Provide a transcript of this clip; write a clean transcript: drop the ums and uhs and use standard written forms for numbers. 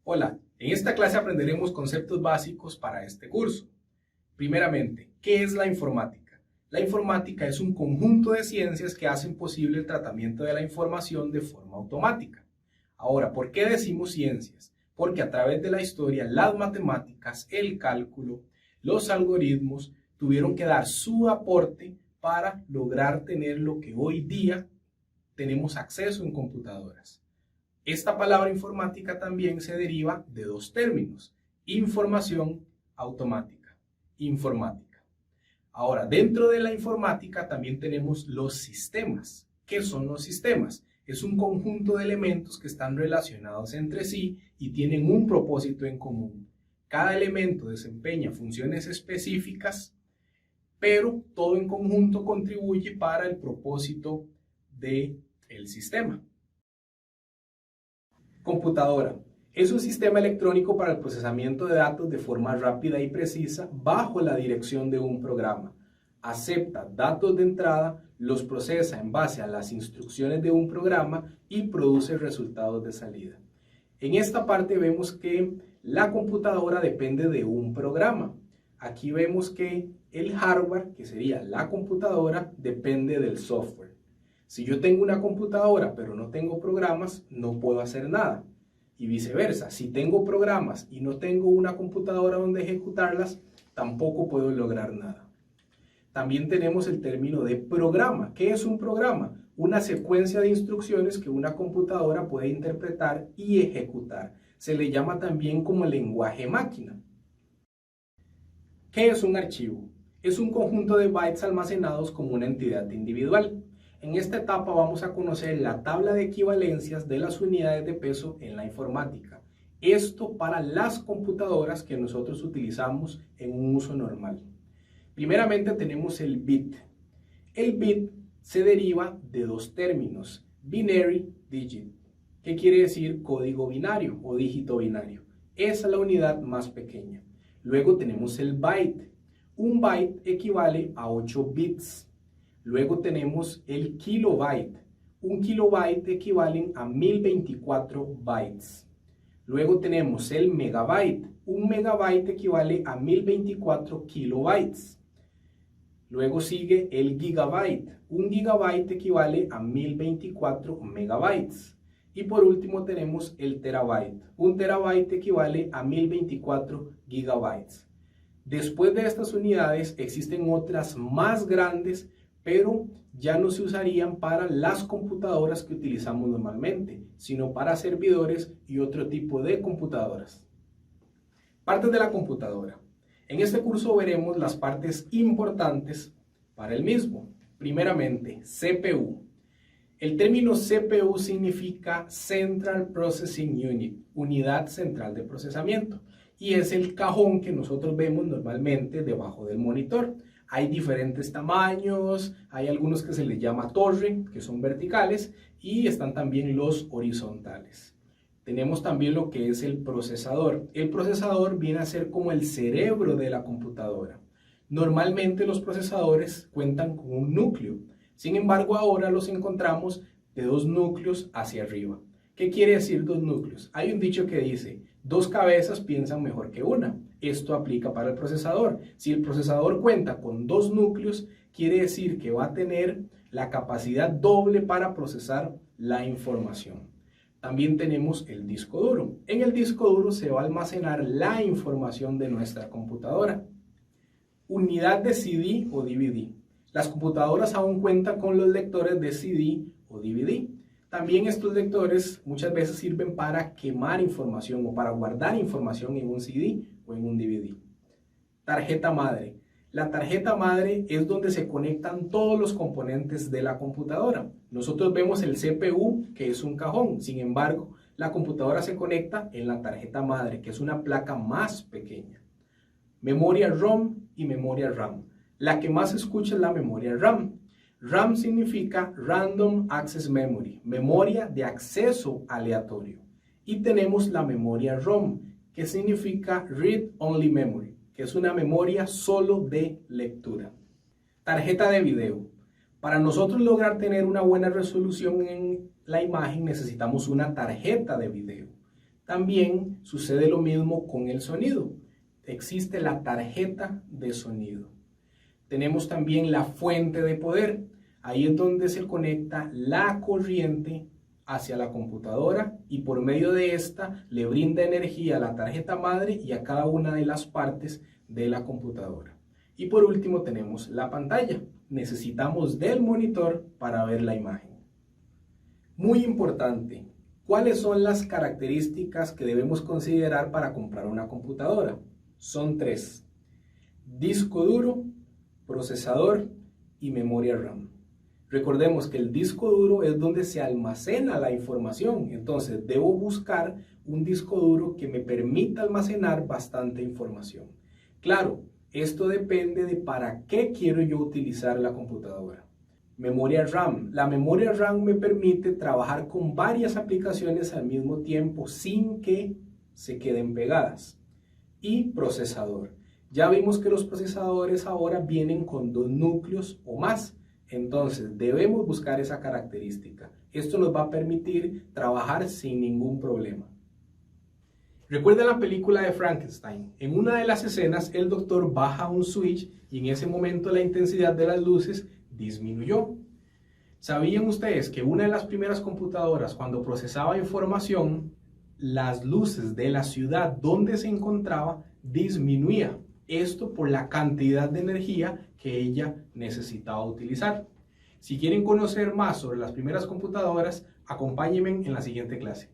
Hola, en esta clase aprenderemos conceptos básicos para este curso. Primeramente, ¿qué es la informática? La informática es un conjunto de ciencias que hacen posible el tratamiento de la información de forma automática. Ahora, ¿por qué decimos ciencias? Porque a través de la historia, las matemáticas, el cálculo, los algoritmos tuvieron que dar su aporte para lograr tener lo que hoy día tenemos acceso en computadoras. Esta palabra informática también se deriva de dos términos: información automática, informática. Ahora, dentro de la informática también tenemos los sistemas. ¿Qué son los sistemas? Es un conjunto de elementos que están relacionados entre sí y tienen un propósito en común. Cada elemento desempeña funciones específicas, pero todo en conjunto contribuye para el propósito del sistema. Computadora. Es un sistema electrónico para el procesamiento de datos de forma rápida y precisa bajo la dirección de un programa. Acepta datos de entrada, los procesa en base a las instrucciones de un programa y produce resultados de salida. En esta parte vemos que la computadora depende de un programa. Aquí vemos que el hardware, que sería la computadora, depende del software. Si yo tengo una computadora pero no tengo programas, no puedo hacer nada. Y viceversa, si tengo programas y no tengo una computadora donde ejecutarlas, tampoco puedo lograr nada. También tenemos el término de programa. ¿Qué es un programa? Una secuencia de instrucciones que una computadora puede interpretar y ejecutar. Se le llama también como lenguaje máquina. ¿Qué es un archivo? Es un conjunto de bytes almacenados como una entidad individual. En esta etapa vamos a conocer la tabla de equivalencias de las unidades de peso en la informática. Esto para las computadoras que nosotros utilizamos en un uso normal. Primeramente tenemos el bit. El bit se deriva de dos términos: binary digit, que quiere decir código binario o dígito binario. Esa es la unidad más pequeña. Luego tenemos el byte. Un byte equivale a 8 bits. Luego tenemos el kilobyte. Un kilobyte equivale a 1024 bytes. Luego tenemos el megabyte. Un megabyte equivale a 1024 kilobytes. Luego sigue el gigabyte. Un gigabyte equivale a 1024 megabytes. Y por último tenemos el terabyte. Un terabyte equivale a 1024 gigabytes. Después de estas unidades existen otras más grandes, pero ya no se usarían para las computadoras que utilizamos normalmente, sino para servidores y otro tipo de computadoras. Partes de la computadora. En este curso veremos las partes importantes para el mismo. Primeramente, CPU. El término CPU significa Central Processing Unit, unidad central de procesamiento, y es el cajón que nosotros vemos normalmente debajo del monitor. Hay diferentes tamaños, hay algunos que se les llama torre, que son verticales, y están también los horizontales. Tenemos también lo que es el procesador. El procesador viene a ser como el cerebro de la computadora. Normalmente los procesadores cuentan con un núcleo. Sin embargo, ahora los encontramos de dos núcleos hacia arriba. ¿Qué quiere decir dos núcleos? Hay un dicho que dice: dos cabezas piensan mejor que una. Esto aplica para el procesador. Si el procesador cuenta con dos núcleos, quiere decir que va a tener la capacidad doble para procesar la información. También tenemos el disco duro. En el disco duro se va a almacenar la información de nuestra computadora. Unidad de CD o DVD. Las computadoras aún cuentan con los lectores de CD o DVD. También estos lectores muchas veces sirven para quemar información o para guardar información en un CD o en un DVD. Tarjeta madre. La tarjeta madre es donde se conectan todos los componentes de la computadora. Nosotros vemos el CPU, que es un cajón. Sin embargo, la computadora se conecta en la tarjeta madre, que es una placa más pequeña. Memoria ROM y memoria RAM. La que más se escucha es la memoria RAM. RAM significa Random Access Memory, memoria de acceso aleatorio. Y tenemos la memoria ROM, que significa Read Only Memory, que es una memoria solo de lectura. Tarjeta de video. Para nosotros lograr tener una buena resolución en la imagen necesitamos una tarjeta de video. También sucede lo mismo con el sonido. Existe la tarjeta de sonido. Tenemos también la fuente de poder. Ahí es donde se conecta la corriente hacia la computadora y por medio de esta le brinda energía a la tarjeta madre y a cada una de las partes de la computadora. Y por último tenemos la pantalla. Necesitamos del monitor para ver la imagen. Muy importante, ¿cuáles son las características que debemos considerar para comprar una computadora? Son 3: disco duro, procesador y memoria RAM. Recordemos que el disco duro es donde se almacena la información, entonces debo buscar un disco duro que me permita almacenar bastante información. Claro, esto depende de para qué quiero yo utilizar la computadora. Memoria RAM. La memoria RAM me permite trabajar con varias aplicaciones al mismo tiempo sin que se queden pegadas. Y procesador. Ya vimos que los procesadores ahora vienen con 2 núcleos o más. Entonces debemos buscar esa característica. Esto nos va a permitir trabajar sin ningún problema. Recuerda la película de Frankenstein. En una de las escenas el doctor baja un switch y en ese momento la intensidad de las luces disminuyó. ¿Sabían ustedes que una de las primeras computadoras, cuando procesaba información, las luces de la ciudad donde se encontraba disminuía? Esto por la cantidad de energía que ella necesitaba utilizar. Si quieren conocer más sobre las primeras computadoras, acompáñenme en la siguiente clase.